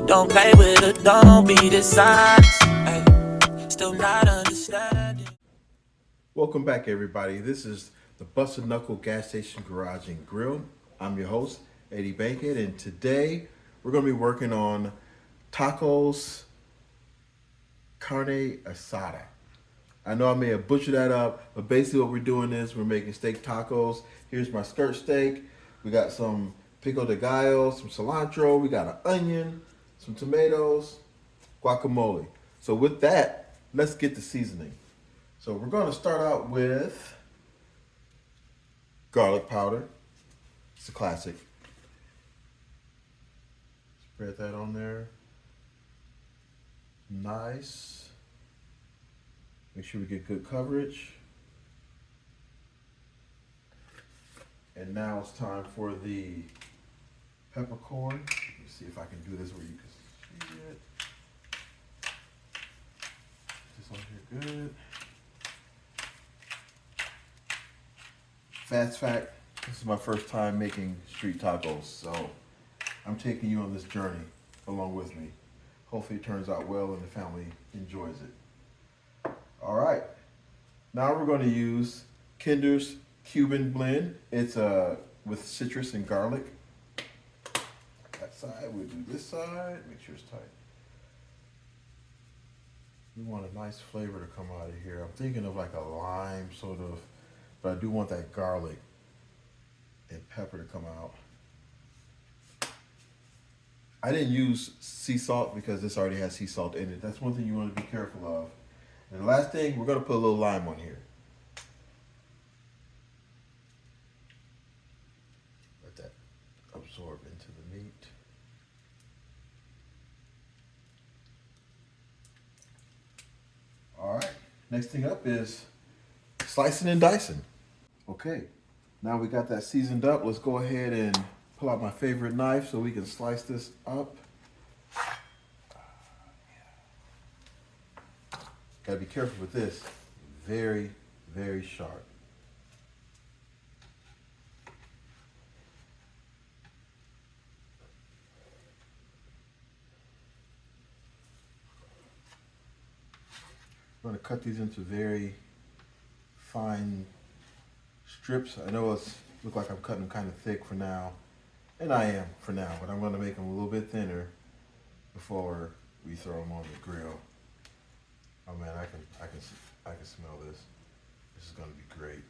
Don't play with it, don't be dishonest. Ay, still not understanding. Welcome back, everybody. This is the Busted Knuckle Gas Station Garage and Grill. I'm your host, Eddie Bankhead, and today we're going to be working on tacos Carne Asada. I know I may have butchered that up, but basically what we're doing is we're making steak tacos. Here's my skirt steak. We got some pico de gallo, some cilantro. We got an onion, some tomatoes, guacamole. So with that, let's get the seasoning. So we're going to start out with garlic powder. It's a classic. Spread that on there. Nice. Make sure we get good coverage. And now it's time for the peppercorn. Let me see if I can do this where you can see it. This on here good. Fast fact, this is my first time making street tacos, so I'm taking you on this journey along with me. Hopefully it turns out well and the family enjoys it. All right, now we're going to use Kinder's Cuban blend. It's with citrus and garlic. That side, we'll do this side, make sure it's tight. We want a nice flavor to come out of here. I'm thinking of like a lime sort of, but I do want that garlic and pepper to come out. I didn't use sea salt because this already has sea salt in it. That's one thing you want to be careful of. And the last thing, we're going to put a little lime on here. Let that absorb into the meat. All right, next thing up is slicing and dicing. Okay, now we got that seasoned up. Let's go ahead and pull out my favorite knife so we can slice this up. Gotta be careful with this. Very, very sharp. I'm gonna cut these into very fine strips. I know it's look like I'm cutting them kind of thick for now, and I am for now, but I'm gonna make them a little bit thinner before we throw them on the grill. Oh man, I can smell this. This is gonna be great.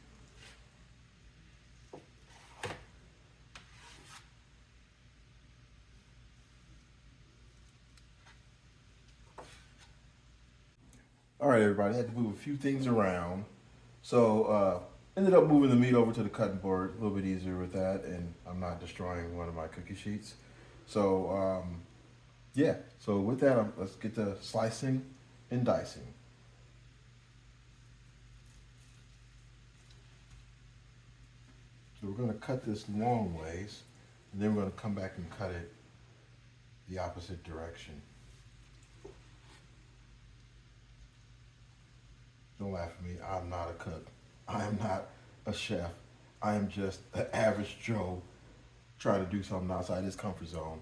All right, everybody, I had to move a few things around. So, ended up moving the meat over to the cutting board, a little bit easier with that, and I'm not destroying one of my cookie sheets. So, yeah, so with that, let's get to slicing and dicing. So we're gonna cut this long ways, and then we're gonna come back and cut it the opposite direction. Don't laugh at me, I'm not a cook. I am not a chef. I am just an average Joe trying to do something outside his comfort zone.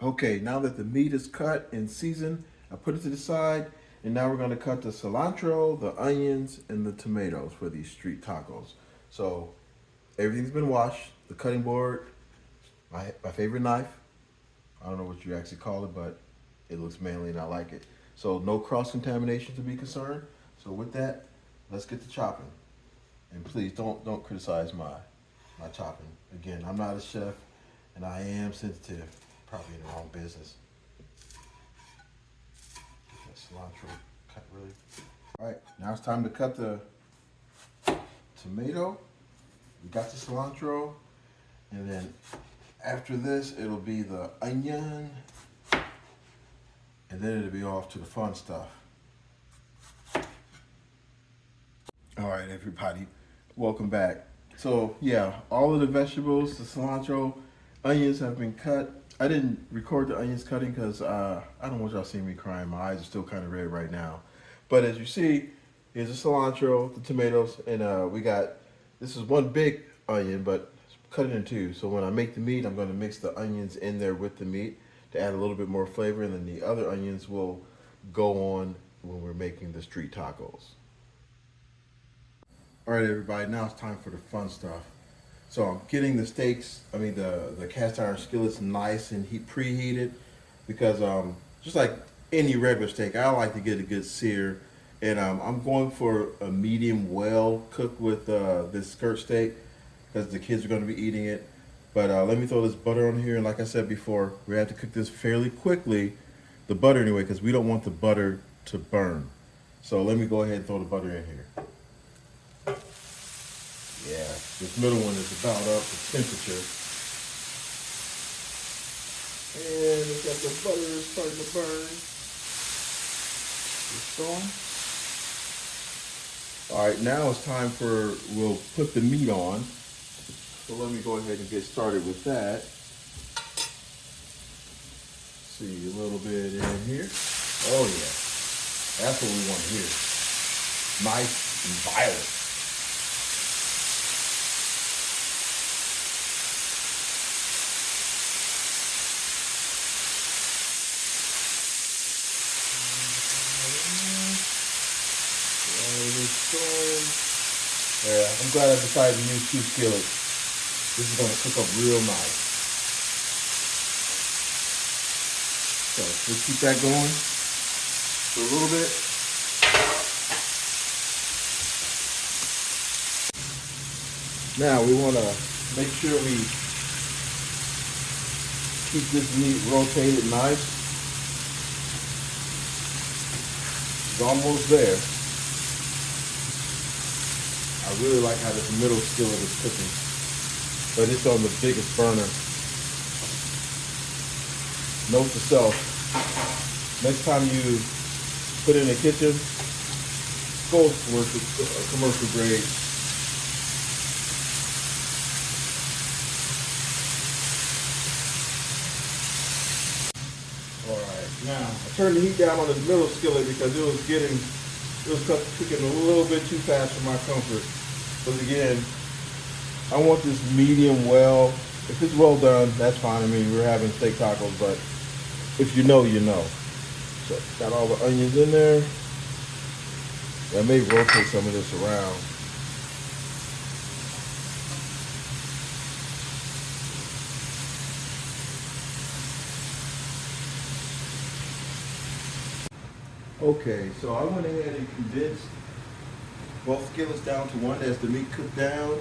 Okay, now that the meat is cut and seasoned, I put it to the side, and now we're gonna cut the cilantro, the onions, and the tomatoes for these street tacos. So everything's been washed, the cutting board, my favorite knife. I don't know what you actually call it, but it looks manly and I like it. So no cross-contamination to be concerned. So with that, let's get to chopping. And please don't criticize my chopping. Again, I'm not a chef and I am sensitive, probably in the wrong business. Get that cilantro cut really. All right, now it's time to cut the tomato. We got the cilantro, and then after this, it'll be the onion, and then it'll be off to the fun stuff. All right, everybody, welcome back. So yeah, all of the vegetables, the cilantro, onions have been cut. I didn't record the onions cutting because I don't want y'all seeing me crying. My eyes are still kind of red right now. But as you see, here's the cilantro, the tomatoes, and we got, this is one big onion, but cut it in two. So when I make the meat, I'm going to mix the onions in there with the meat to add a little bit more flavor, and then the other onions will go on when we're making the street tacos. All right, everybody, now it's time for the fun stuff. So I'm getting the steaks, the cast iron skillets nice and preheated because just like any regular steak, I like to get a good sear. And I'm going for a medium well cooked with this skirt steak because the kids are going to be eating it. But let me throw this butter on here. And like I said before, we have to cook this fairly quickly, the butter anyway, because we don't want the butter to burn. So let me go ahead and throw the butter in here. Yeah, this middle one is about up to temperature. And it's got the butter starting to burn. It's on. All right, now it's time we'll put the meat on. So let me go ahead and get started with that. See, a little bit in here. Oh yeah, that's what we want to hear. Nice and violent. Yeah, I'm glad I decided to use two skillets. This is going to cook up real nice. So let's keep that going for a little bit. Now we want to make sure we keep this meat rotated nice. It's almost there. I really like how this middle skillet is cooking, but it's on the biggest burner. Note to self, next time you put it in the kitchen, go for a commercial grade. All right, now I turned the heat down on this middle skillet because it was cooking a little bit too fast for my comfort. But again, I want this medium well. If it's well done, that's fine. I mean, we're having steak tacos, but if you know, you know. So got all the onions in there. I may rotate some of this around. Okay, so I went ahead and condensed both skillets down to one as the meat cooked down.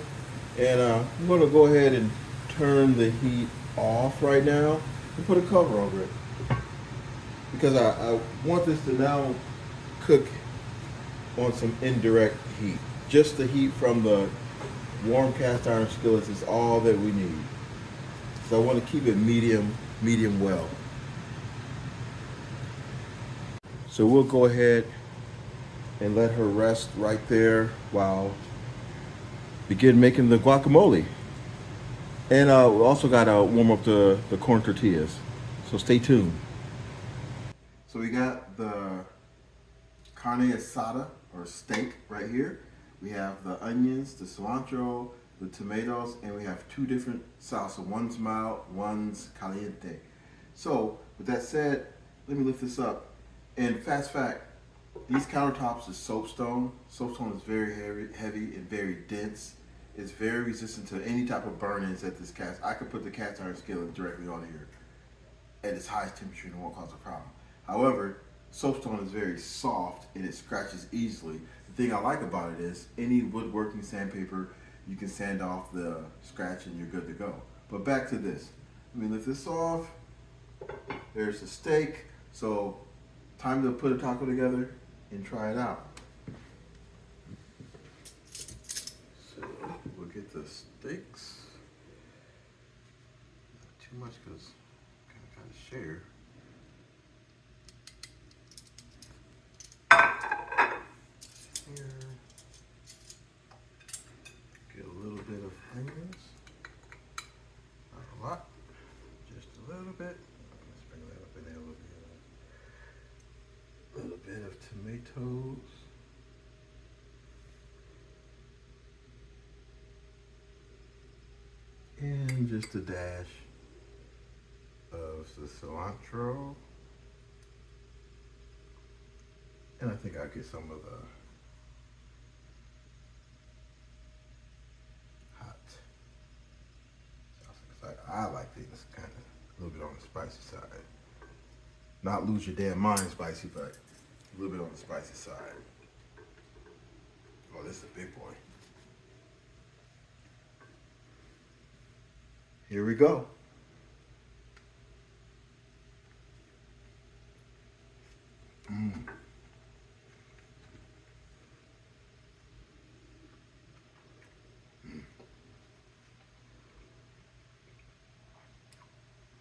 And I'm going to go ahead and turn the heat off right now and put a cover over it. Because I want this to now cook on some indirect heat. Just the heat from the warm cast iron skillets is all that we need. So I want to keep it medium well. So we'll go ahead and let her rest right there while begin making the guacamole. And we also got to warm up the corn tortillas. So stay tuned. So we got the carne asada, or steak, right here. We have the onions, the cilantro, the tomatoes, and we have two different salsa. One's mild, one's caliente. So with that said, let me lift this up. And fast fact, these countertops is soapstone. Soapstone is very heavy and very dense. It's very resistant to any type of burn-ins at this cast. I could put the cast iron skillet directly on here at its highest temperature and it won't cause a problem. However, soapstone is very soft and it scratches easily. The thing I like about it is any woodworking sandpaper, you can sand off the scratch and you're good to go. But back to this. Let me lift this off. There's the steak. So time to put a taco together and try it out. So we'll get the steaks. Not too much because I'm kind of share. Here. Get a little bit of onions. Not a lot. Just a little bit. Let's bring that up in there a little bit. A little bit of tomato. tomatoes. And just a dash of the cilantro. And I think I'll get some of the hot sauce. I like things kind of a little bit on the spicy side. Not lose your damn mind spicy, but a little bit on the spicy side. Oh, this is a big boy. Here we go.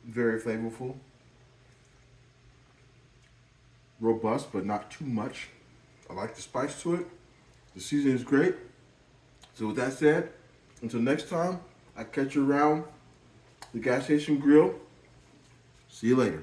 Very flavorful. Robust, but not too much. I like the spice to it. The seasoning is great. So with that said, until next time, I catch you around the gas station grill. See you later.